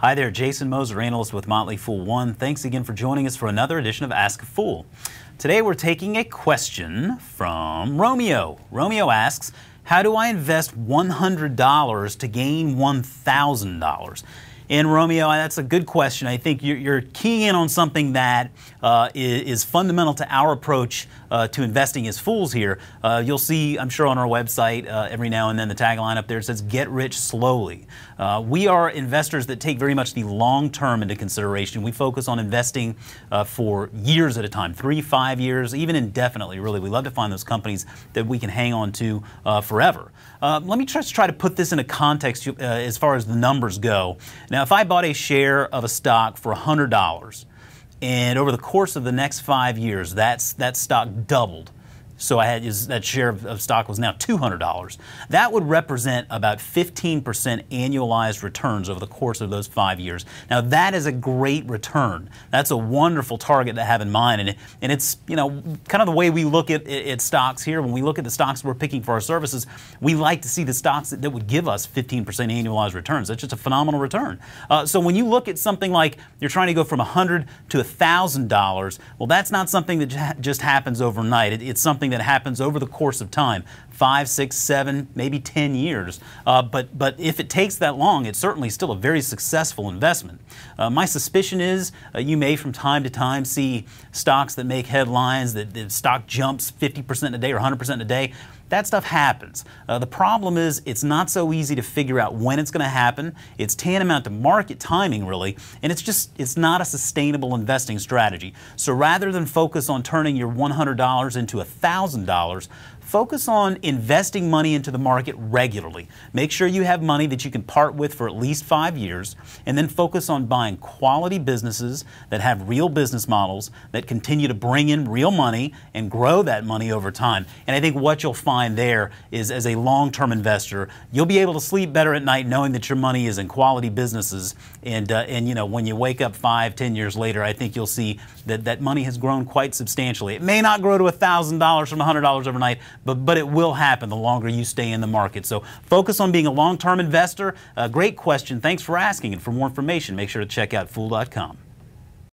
Hi there, Jason Moser, analyst with Motley Fool One. Thanks again for joining us for another edition of Ask a Fool. Today we're taking a question from Romeo. Romeo asks, how do I invest $100 to gain $1,000? And Romeo, that's a good question. I think you're keying in on something that is fundamental to our approach to investing as fools here. You'll see, I'm sure, on our website every now and then the tagline up there says, "Get rich slowly." We are investors that take very much the long term into consideration. We focus on investing for years at a time, 3, 5 years, even indefinitely, really. We love to find those companies that we can hang on to forever. Let me just try to put this into context as far as the numbers go. Now, if I bought a share of a stock for $100, and over the course of the next 5 years, that stock doubled, so I had that share of stock was now $200. That would represent about 15% annualized returns over the course of those 5 years. Now that is a great return. That's a wonderful target to have in mind, and it's, you know, kind of the way we look at stocks here. When we look at the stocks we're picking for our services, we like to see the stocks that would give us 15% annualized returns. That's just a phenomenal return. So when you look at something like you're trying to go from $100 to $1,000, well, that's not something that just happens overnight. It's something that happens over the course of time, 5, 6, 7, maybe 10 years. But if it takes that long, it's certainly still a very successful investment. My suspicion is you may from time to time see stocks that make headlines, that the stock jumps 50% a day or 100% a day. That stuff happens. The problem is it's not so easy to figure out when it's going to happen. It's tantamount to market timing, really, and it's not a sustainable investing strategy. So rather than focus on turning your $100 into $1,000, focus on investing money into the market regularly. Make sure you have money that you can part with for at least 5 years, and then focus on buying quality businesses that have real business models that continue to bring in real money and grow that money over time. And I think what you'll find there is, as a long-term investor, you'll be able to sleep better at night knowing that your money is in quality businesses. And you know, when you wake up 5, 10 years later, I think you'll see that that money has grown quite substantially. It may not grow to $1,000 from $100 overnight, but it will happen the longer you stay in the market. So focus on being a long-term investor. Great question. Thanks for asking. And for more information, make sure to check out Fool.com.